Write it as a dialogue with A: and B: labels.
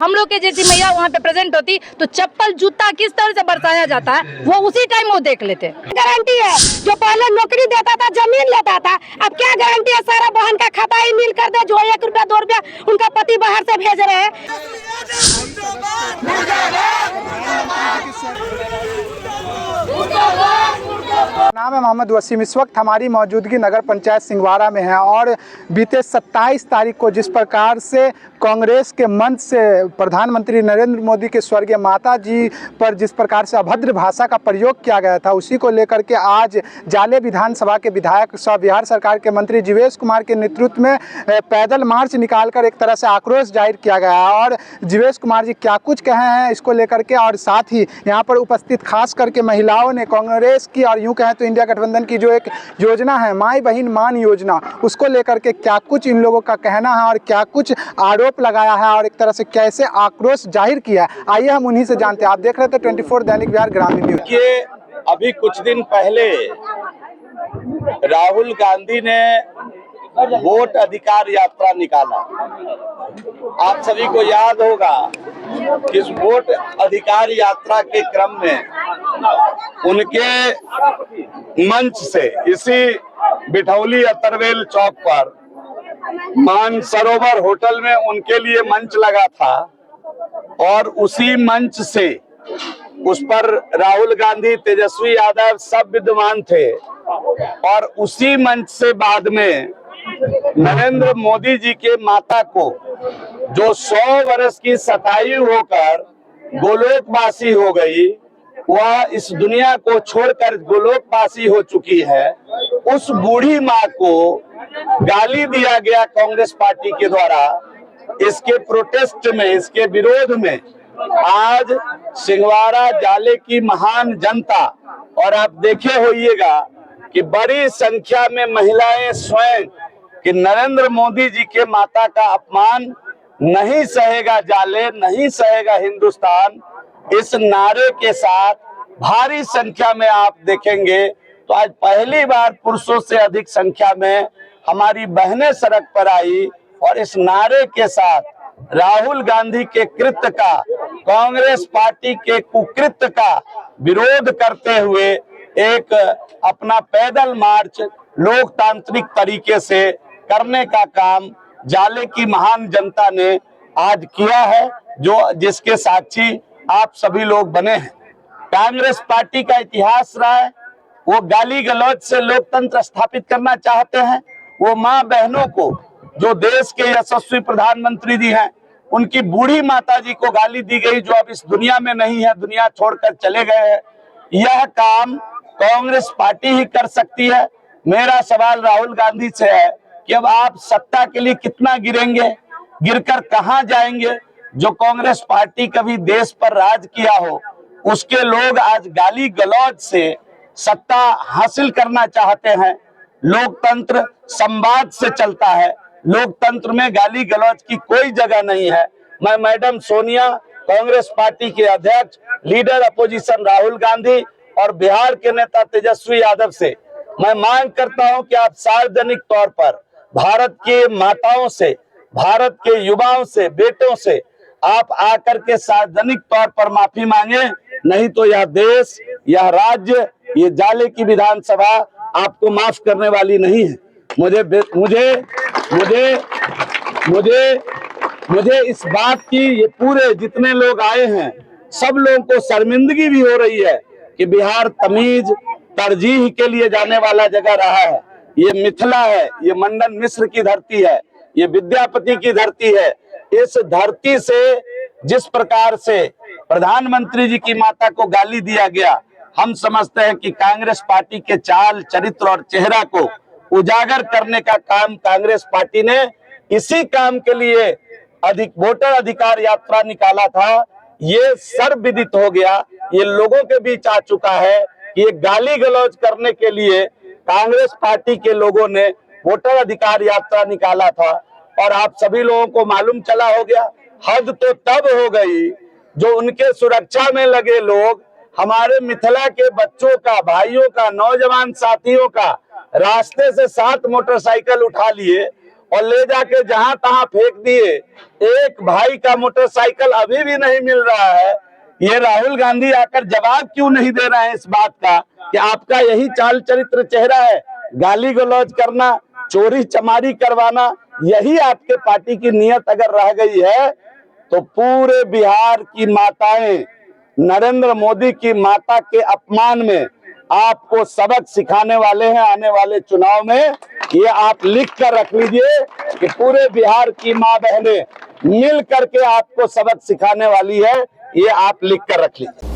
A: हम लोग के जैसी मैया वहाँ पे प्रेजेंट होती तो चप्पल जूता किस तरह से बरसाया जाता है वो उसी टाइम वो देख लेते।
B: गारंटी है जो पहले नौकरी देता था जमीन लेता था, अब क्या गारंटी है सारा बहन का खाता ही मिल कर दे जो 1 रुपया 2 रुपया उनका पति बाहर से भेज रहे हैं।
C: नाम है मोहम्मद वसीम। इस वक्त हमारी मौजूदगी नगर पंचायत सिंघवाड़ा में है और बीते 27 तारीख को जिस प्रकार से कांग्रेस के मंच से प्रधानमंत्री नरेंद्र मोदी के स्वर्गीय माता जी पर जिस प्रकार से अभद्र भाषा का प्रयोग किया गया था, उसी को लेकर के आज जाले विधानसभा के विधायक सह बिहार सरकार के मंत्री जीवेश कुमार के नेतृत्व में पैदल मार्च निकालकर एक तरह से आक्रोश जाहिर किया गया है। और जीवेश कुमार जी क्या कुछ कहे हैं इसको लेकर के, और साथ ही यहाँ पर उपस्थित खास करके महिलाओं ने कांग्रेस की और यूँ कहें तो इंडिया गठबंधन की जो एक योजना है माई बहन मान योजना, उसको लेकर के क्या कुछ इन लोगों का कहना है और क्या कुछ आरोप लगाया है और एक तरह से कैसे आक्रोश जाहिर किया है, आइए हम उन्हीं से जानते हैं। आप देख रहे थे 24 दैनिक बिहार ग्रामीण न्यूज।
D: ये अभी कुछ दिन पहले राहुल गांधी ने वोट अधिकार यात्रा निकाला। आप सभी को याद होगा कि इस वोट अधिकार यात्रा के क्रम में उनके मंच से इसी बिठौली अतरवेल चौक पर मानसरोवर होटल में उनके लिए मंच लगा था और उसी मंच से उस पर राहुल गांधी, तेजस्वी यादव सब विद्यमान थे और उसी मंच से बाद में नरेंद्र मोदी जी के माता को जो 100 वर्ष की शतायु होकर गोलोकवासी हो गई, वह इस दुनिया को छोड़कर गोलोकवासी हो चुकी है, उस बूढ़ी माँ को गाली दिया गया कांग्रेस पार्टी के द्वारा। इसके प्रोटेस्ट में, इसके विरोध में आज सिंघवाड़ा जाले की महान जनता, और आप देखे होइएगा कि बड़ी संख्या में महिलाएं स्वयं कि नरेंद्र मोदी जी के माता का अपमान नहीं सहेगा जाले, नहीं सहेगा हिंदुस्तान, इस नारे के साथ भारी संख्या में आप देखेंगे तो आज पहली बार पुरुषों से अधिक संख्या में हमारी बहनें सड़क पर आई और इस नारे के साथ राहुल गांधी के कृत्य का, कांग्रेस पार्टी के कुकृत्य का विरोध करते हुए एक अपना पैदल मार्च लोकतांत्रिक तरीके से करने का काम जाले की महान जनता ने आज किया है, जो जिसके साक्षी आप सभी लोग बने हैं। कांग्रेस पार्टी का इतिहास रहा है, वो गाली गलौज से लोकतंत्र स्थापित करना चाहते हैं। वो माँ बहनों को जो देश के यशस्वी प्रधानमंत्री जी हैं, उनकी बूढ़ी माता जी को गाली दी गई जो अब इस दुनिया में नहीं है, दुनिया छोड़कर चले गए हैं। यह काम कांग्रेस पार्टी ही कर सकती है। मेरा सवाल राहुल गांधी से है कि अब आप सत्ता के लिए कितना गिरेंगे, गिरकर कहां जाएंगे। जो कांग्रेस पार्टी कभी देश पर राज किया हो, उसके लोग आज गाली गलौज से सत्ता हासिल करना चाहते हैं। लोकतंत्र संवाद से चलता है, लोकतंत्र में गाली गलौज की कोई जगह नहीं है। मैं मैडम सोनिया, कांग्रेस पार्टी के अध्यक्ष, लीडर अपोजिशन राहुल गांधी और बिहार के नेता तेजस्वी यादव से मैं मांग करता हूं कि आप सार्वजनिक तौर पर भारत के माताओं से, भारत के युवाओं से, बेटों से आप आकर के सार्वजनिक तौर पर माफी मांगे, नहीं तो यह देश, यह राज्य, ये जाले की विधानसभा आपको माफ करने वाली नहीं है। मुझे मुझे मुझे मुझे मुझे इस बात की, ये पूरे जितने लोग आए हैं सब लोगों को शर्मिंदगी भी हो रही है कि बिहार तमीज तरजीह के लिए जाने वाला जगह रहा है। ये मिथिला है, ये मंडन मिश्र की धरती है, ये विद्यापति की धरती है। इस धरती से जिस प्रकार से प्रधानमंत्री जी की माता को गाली दिया गया, हम समझते हैं कि कांग्रेस पार्टी के चाल, चरित्र और चेहरा को उजागर करने का काम कांग्रेस पार्टी ने इसी काम के लिए वोटर अधिकार यात्रा निकाला था। ये सर्वविदित हो गया, ये लोगों के बीच आ चुका है कि ये गाली गलौज करने के लिए कांग्रेस पार्टी के लोगों ने वोटर अधिकार यात्रा निकाला था। और आप सभी लोगों को मालूम चला हो गया, हद तो तब हो गई जो उनके सुरक्षा में लगे लोग हमारे मिथिला के बच्चों का, भाइयों का, नौजवान साथियों का रास्ते से 7 मोटरसाइकिल उठा लिए और ले जाके जहां तहां फेंक दिए। एक भाई का मोटरसाइकिल अभी भी नहीं मिल रहा है। ये राहुल गांधी आकर जवाब क्यों नहीं दे रहे हैं इस बात का कि आपका यही चाल चरित्र चेहरा है, गाली गलौज करना, चोरी चमारी करवाना, यही आपके पार्टी की नियत अगर रह गई है तो पूरे बिहार की माताएं नरेंद्र मोदी की माता के अपमान में आपको सबक सिखाने वाले हैं आने वाले चुनाव में। ये आप लिख कर रख लीजिए कि पूरे बिहार की माँ बहनें मिल करके आपको सबक सिखाने वाली है, ये आप लिख कर रख लीजिए।